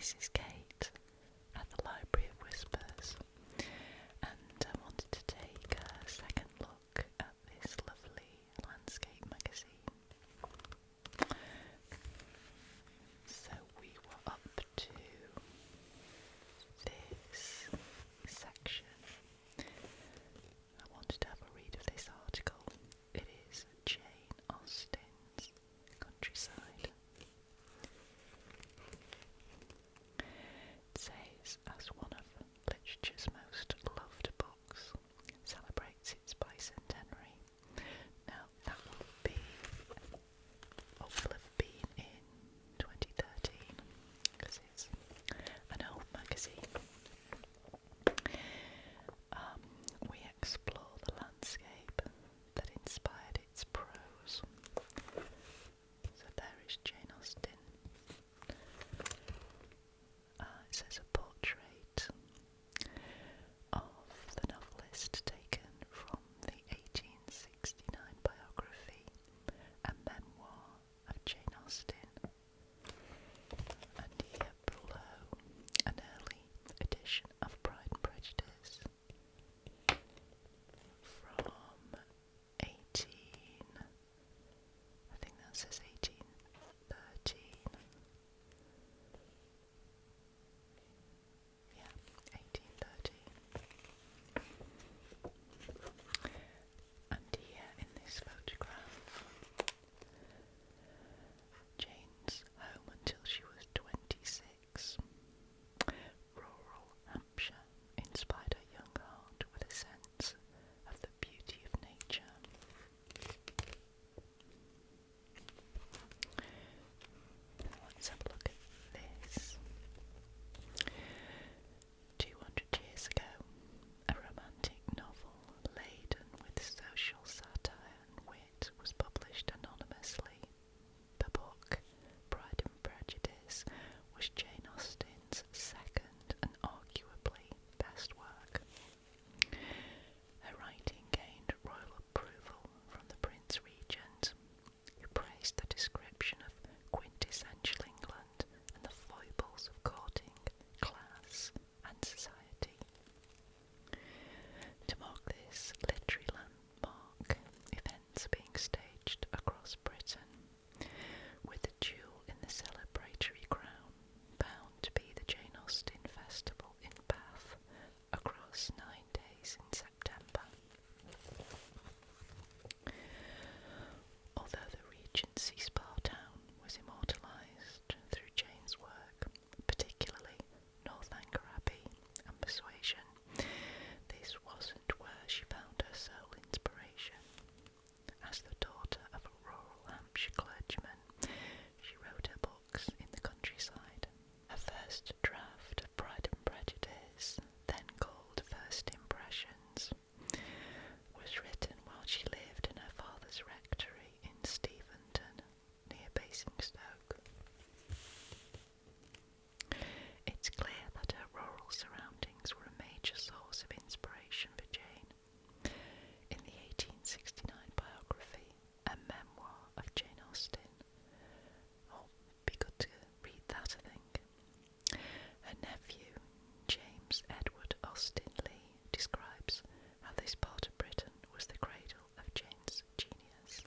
Mrs. Kate at the Library of Whispers, and I wanted to take a second look at this lovely landscape magazine. So we were up to this section. I wanted to have a read of this article. It is Jane Austen's Countryside. It says, as one of literature's most loved books celebrates its bicentenary. Now that will be, or will have been in 2013, because it's an old magazine. We explore the landscape that inspired its prose. So there is Jane Austen. It says a portrait of the novelist taken from the 1869 biography, a memoir of Jane Austen, and here below an early edition of Pride and Prejudice from 18, I think that says 1813. Yeah, 1813. And here in this photograph, Jane's home until she was 26. Rural Hampshire inspired her young heart with a sense of the beauty of nature. Let's have a look at this. 200 years ago, a romantic novel laden with social satire and wit was published anonymously. The book, Pride and Prejudice, was Jane Austen's second and arguably best work. Her writing gained royal approval from the Prince Regent, who praised the description of quintessential England and the foibles of courting, class and society. To mark this literary landmark, events are being staged across Britain, with the jewel in the celebratory crown bound to be the Jane Austen Festival in Bath across 9 days in September. Although the Regency Spa town was immortalised through Jane's work, particularly Northanger Abbey and Persuasion, this wasn't where she found her sole inspiration. As the daughter of a rural Hampshire clergyman, she wrote her books in the countryside. Her first draft of Pride and Prejudice, then called First Impressions, was written while she lived in her father's rectory in Steventon, near Basingstoke. It's clear that her rural surroundings were a major source of inspiration for Jane. In the 1869 biography, A Memoir of Jane Austen, be good to read that, I think. Her nephew, James Edward Austen Lee, describes how this part of Britain was the cradle of Jane's genius.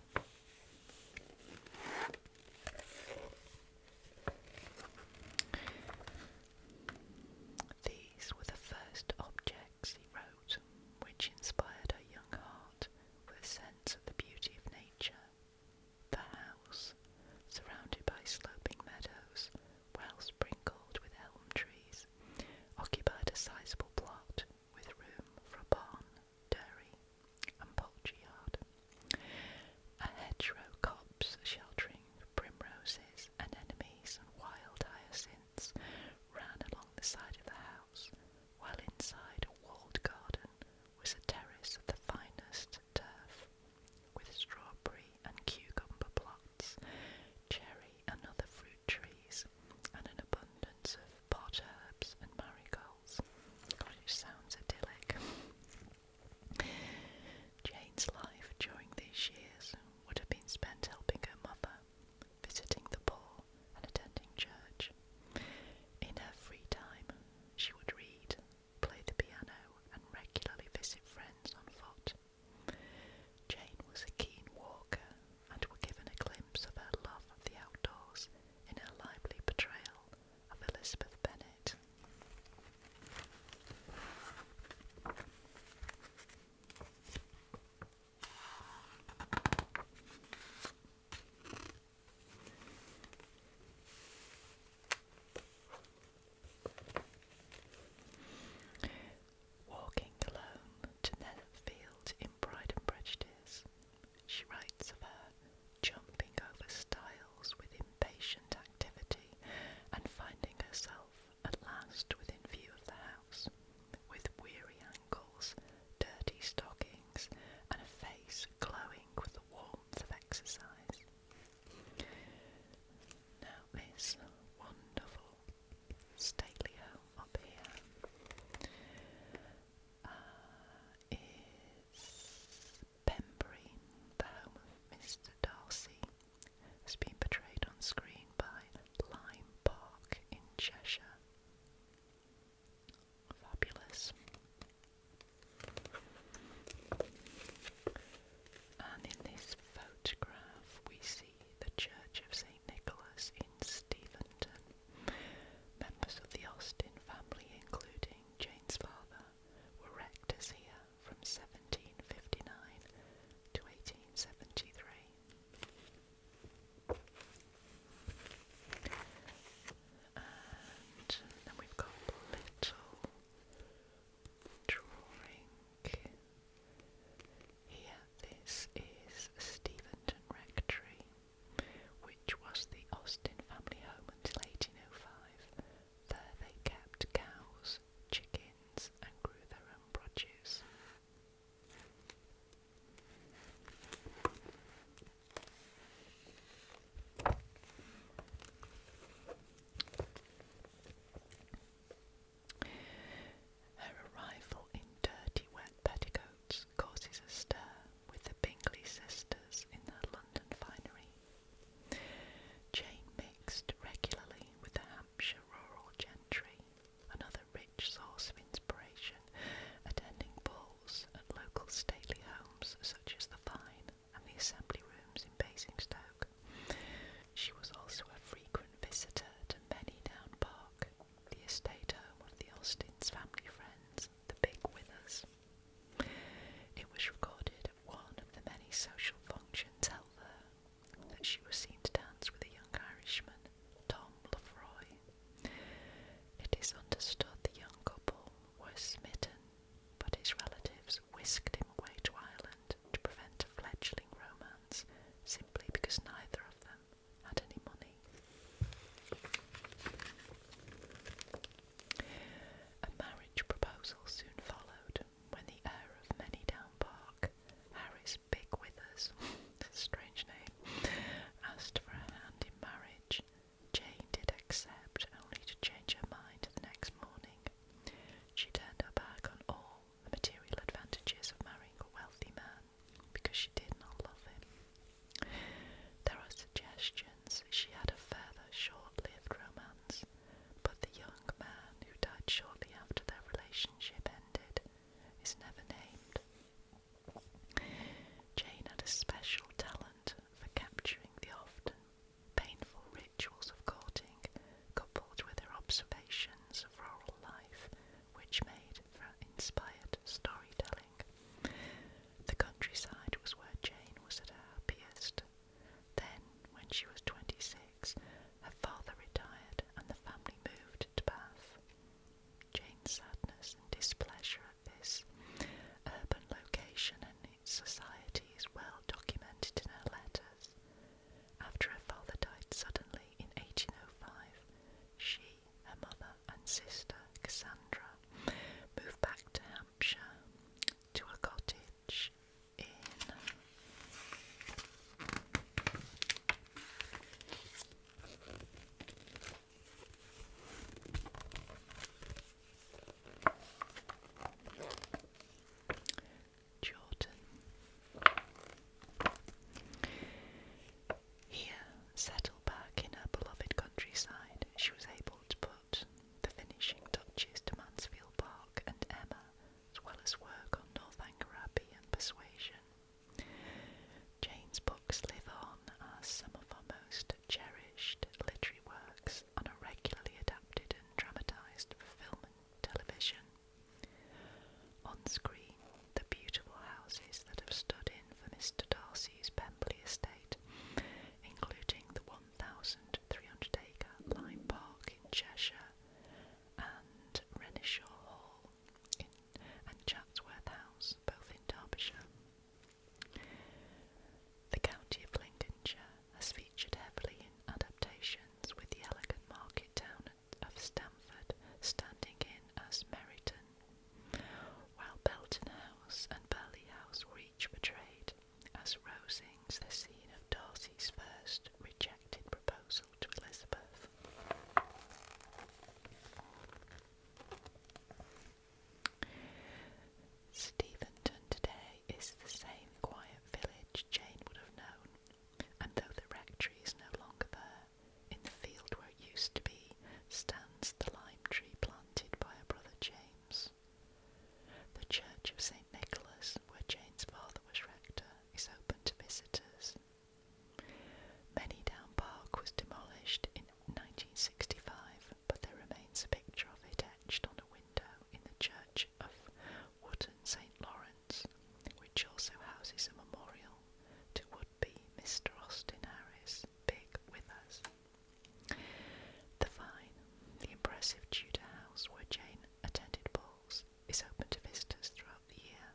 impressive Tudor house where Jane attended balls is open to visitors throughout the year.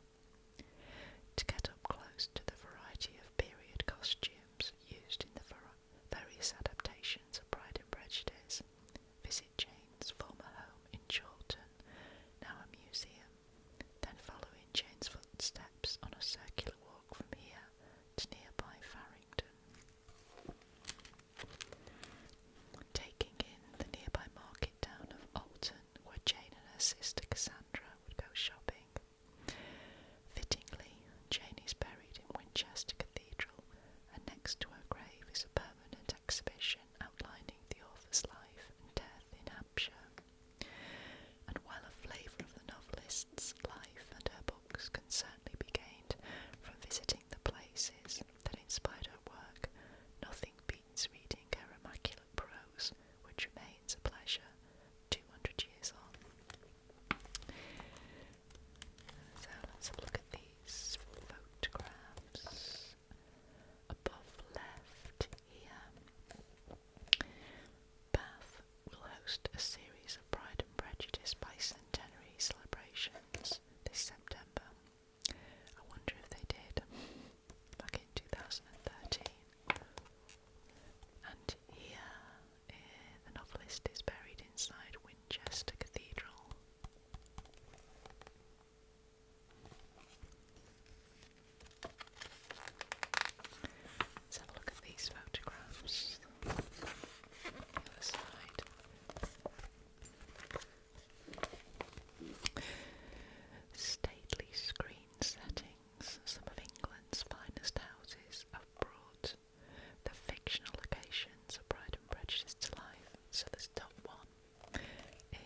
To get up close to the variety of period costumes used in the various adaptations of Pride and Prejudice, visit Jane's former home in Chawton, now a museum, then follow in Jane's footsteps on a circular walk from here to nearby Farringdon. Taking in the nearby market town of Austen, where Jane and her sister Cassandra would go shopping. Fittingly, Jane is buried in Winchester Cathedral, and next to her grave is a permanent exhibition outlining the author's life and death in Hampshire. And while a flavour of the novelist's life and her books can certainly be gained from visiting the places that inspired her work, nothing beats reading her immaculate prose, which remains a pleasure 200 years on. So let's have a look at these photographs. Above left here, Bath will host a series of Pride and Prejudice bicentenary celebrations this September. I wonder if they did back in 2013. And here, the novelist is buried inside Winchester Cathedral. Let's have a look at these photographs. The other side. Stately screen settings. Some of England's finest houses have brought the fictional locations of Pride and Prejudice to life. So this top one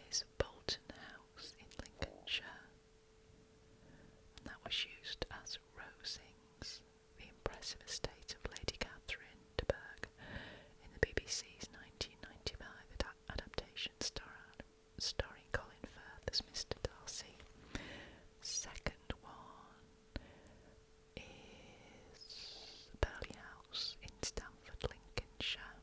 is Bolton House in Lincolnshire, and that was used as Rosings, the impressive estate of Lady Catherine de Bourgh, in the BBC's 1995 adaptation starring Colin Firth as Mr. Darcy. Second one is Burley House in Stamford, Lincolnshire.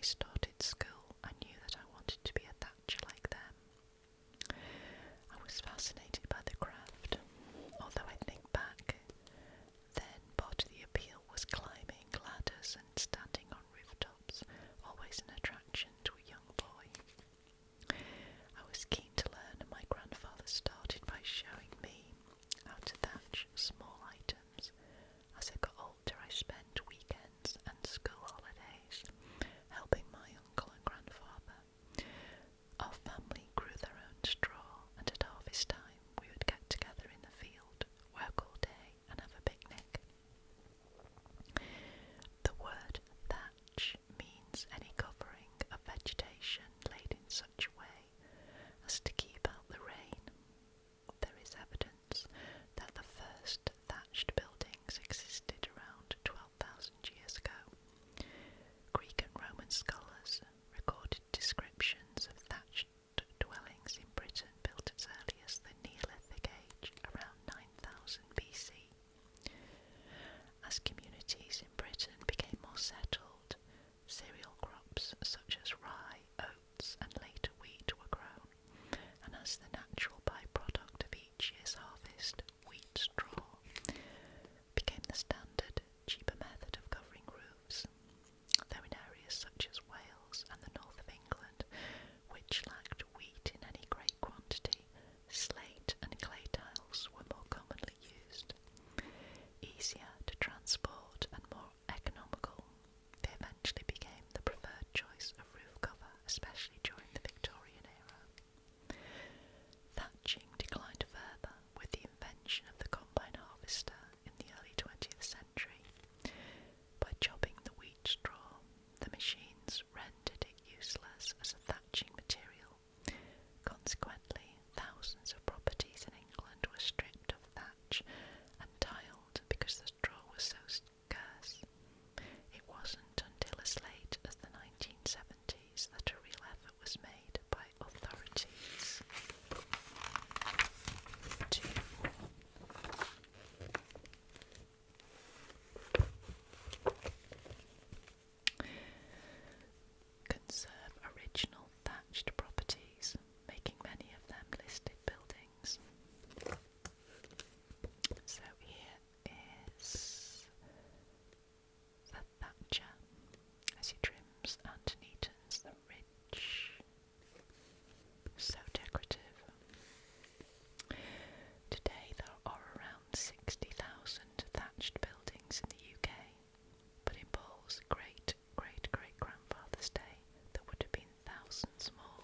I started school, I knew that I wanted to be a thatcher like them. I was fascinated by the craft, although I think back, then part of the appeal was climbing ladders and standing on rooftops, always an attraction to a young boy. I was keen to learn, and my grandfather started by showing me how to thatch small items. As I got older, I spent weekends and school holidays helping my uncle and grandfather. Our family grew their own straw, and at harvest time we would get together in the field, work all day and have a picnic. The word thatch means any covering of vegetation laid in such a way as to keep out the rain. There is evidence that the first thatched buildings existed around 12,000 years ago. Greek and Roman scholars recorded descriptions of thatched dwellings in Britain built as early as the Neolithic age, around 9000 BC. As communities in Britain became more settled, cereal crops such as rye, oats and later wheat were grown, and as the natural byproduct of each year's harvest, wheat straw became the standard, cheaper method of covering roofs. Though in areas such as Wales and the north of England, which lacked wheat in any great quantity, slate and clay tiles were more commonly used. Easier to transport and more economical, they eventually became the preferred choice of roof cover, especially during the Victorian era. Thatching declined further with the invention of the combine harvester in the early 20th century. By chopping the wheat straw, the machines rendered it useless as a thatching material. Consequently, thousands of properties in England were stripped of thatch and tiled because the straw was so scarce. It wasn't until as late as the 1970s that a real effort was made by authorities to conserve original thatched properties, making many of them listed buildings. So here is the thatcher as he trims and neatens the ridge. So decorative. Today there are around 60,000 thatched buildings in the UK, but in Paul's great-great-great-grandfather's day there would have been thousands more.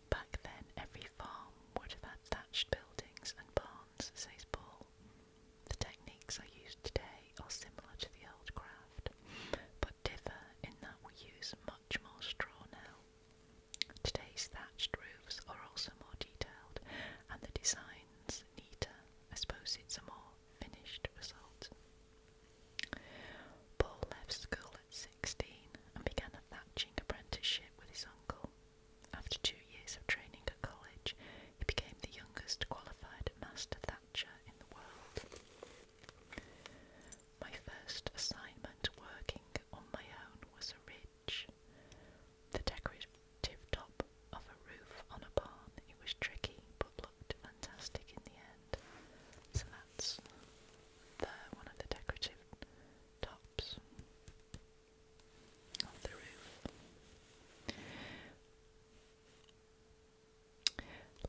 Back then every farm would have had thatched buildings and barns, says Paul. The techniques I use today are similar to the old craft, but differ in that we use much more straw now. Today's thatched roofs are also more detailed, and the designs neater. I suppose it's a more finished result. Paul left school at 16 and began a thatching apprenticeship with his uncle. After 2 years of training at college, he became the youngest qualified master thatcher in the world. My first assignment working on my own was a ridge, the decorative top of a roof on a barn. It was tricky but looked fantastic in the end. So that's one of the decorative tops of the roof.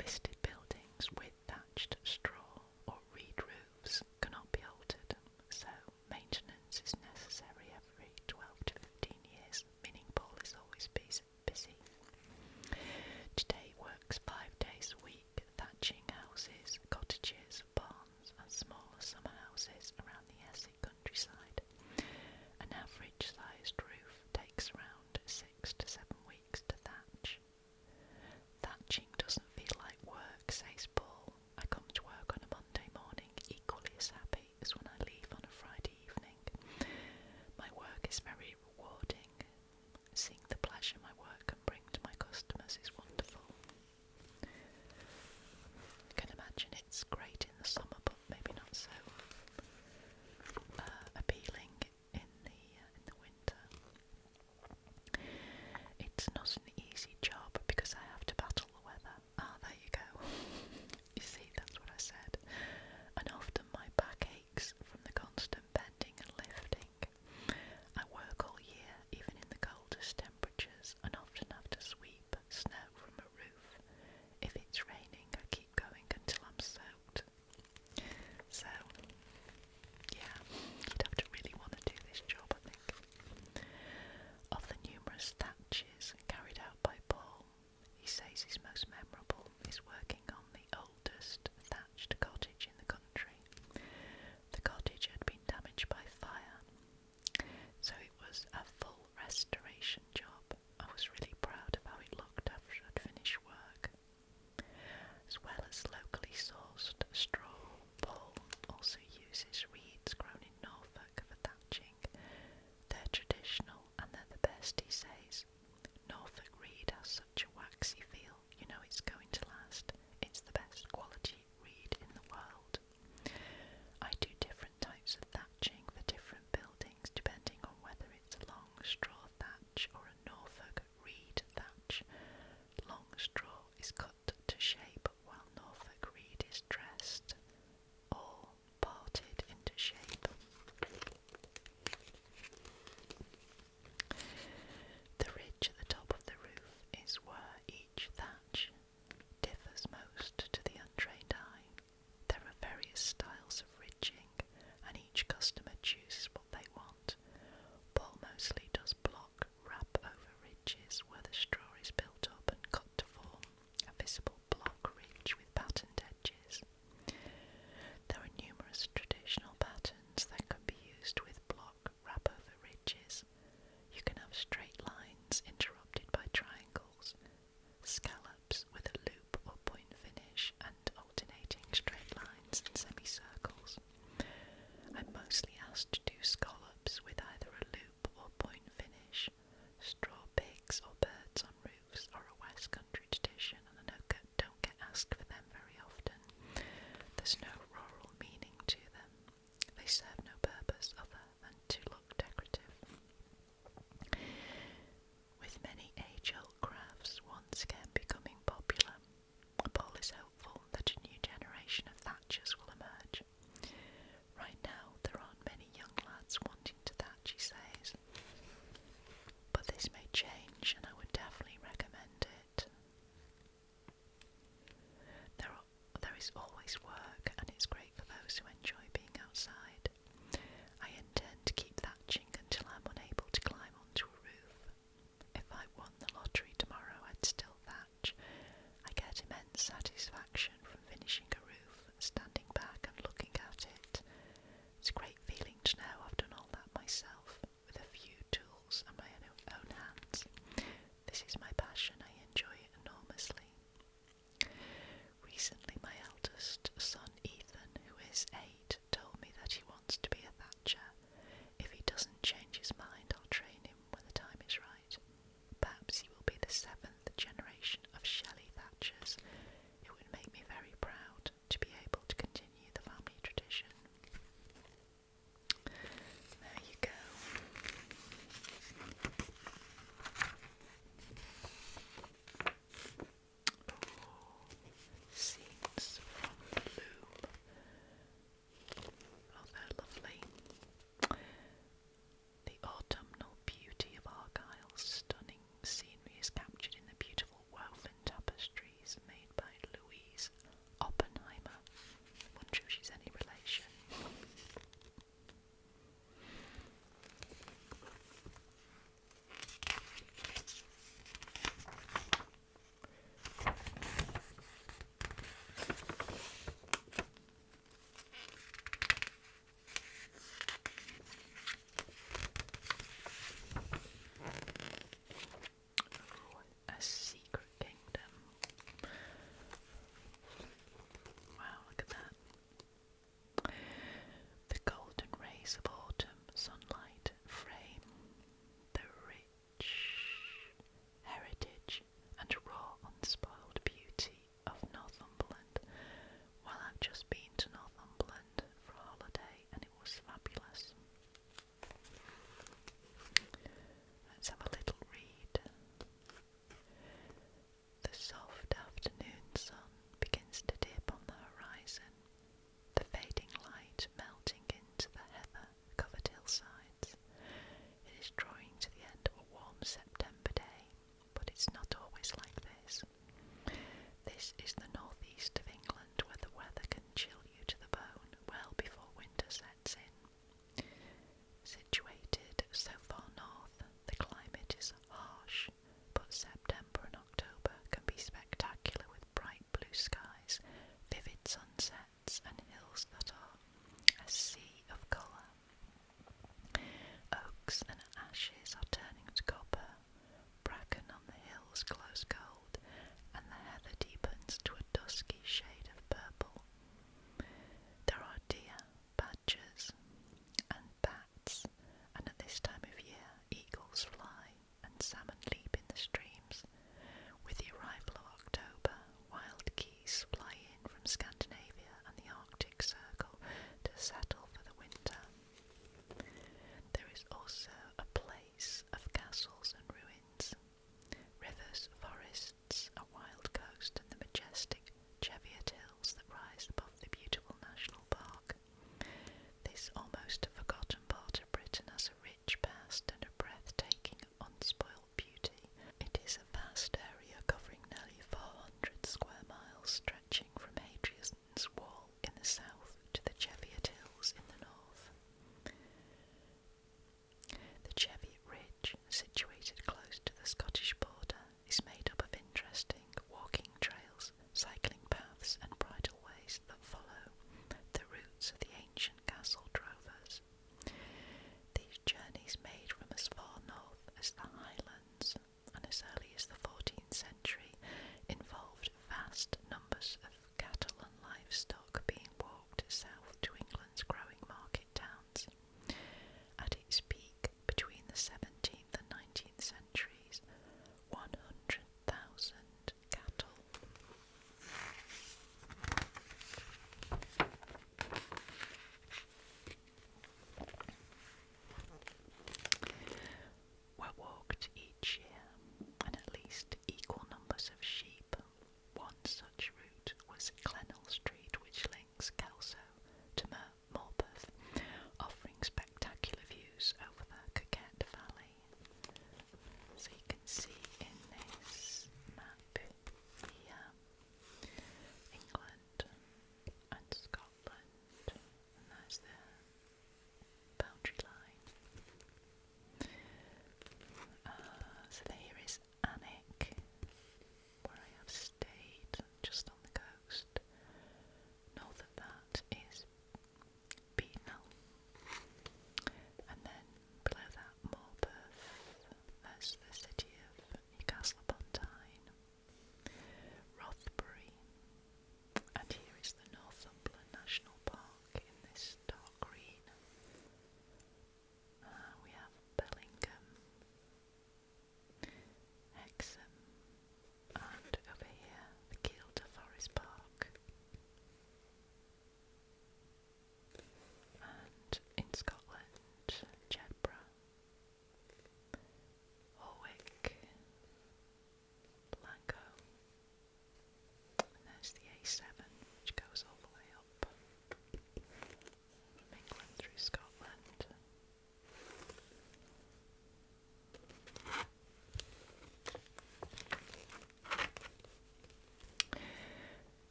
Listed buildings with thatched straw or reed roofs cannot be altered, so maintenance is necessary every 12 to 15 years, meaning Paul is always busy. Today works 5 days a week, thatching houses, cottages, barns and smaller summer houses around the Essex countryside. An average-sized roof takes around 6 to 7 weeks to thatch. Thatching doesn't feel like work, says Paul. I come to work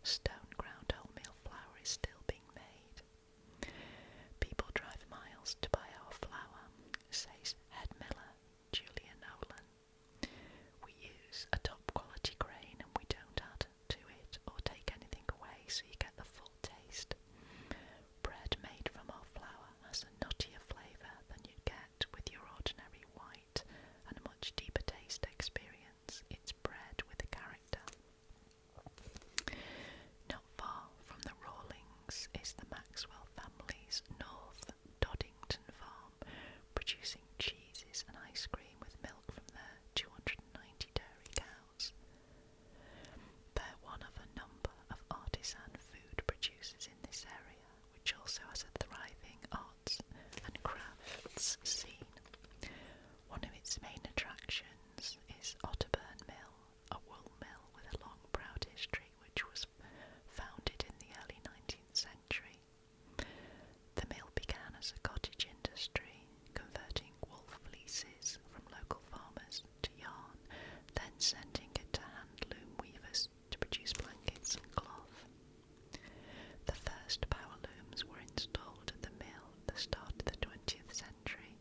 stone ground wholemeal flour is still being made. People drive miles to buy our flour, says head miller Julia Nolan. We use a top quality grain and we don't add to it or take anything away, so you get the full taste. Bread made from our flour has a nuttier flavour than you'd get with your ordinary white and a much deeper taste experience. It's bread with a character. Not far from the Rawlings is the Maxwell family's North Doddington farm, producing cheeses and ice cream with milk from their 290 dairy cows. They're one of a number of artisan food producers in this area, which also has a thriving arts and crafts scene. One of its main attractions is Otterburn Mill, a wool mill with a long proud history which was founded in the early 19th century. The mill began as a cottage industry, converting wool fleeces from local farmers to yarn, then sending it to hand-loom weavers to produce blankets and cloth. The first power looms were installed at the mill at the start of the 20th century,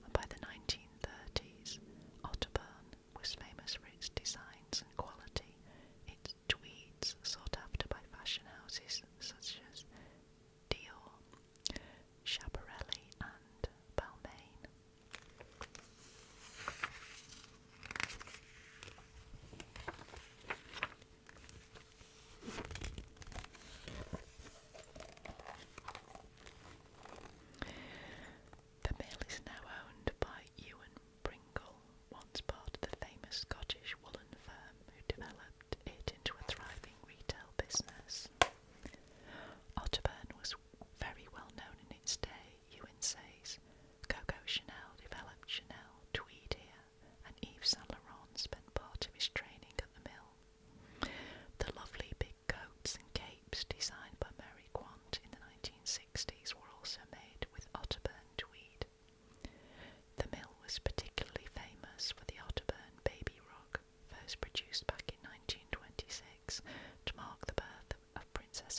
and by the 1930s, Otterburn was famous for its designs and quality, its tweeds sought after by fashion houses such as Dior, Schiaparelli and Balmain. The mill is now owned by Ewan Pringle, once part of the famous Scottish woolen firm who developed it into a thriving retail business. Otterburn was very well known in its day, Ewan says. Coco Chanel developed Chanel tweed here, and Yves Saint Laurent spent part of his training at the mill. The lovely big coats and capes designed by Mary Quant in the 1960s were also made with Otterburn tweed. The mill was particularly famous for the Otterburn baby rug, first produced back in 1926 to mark the birth of Princess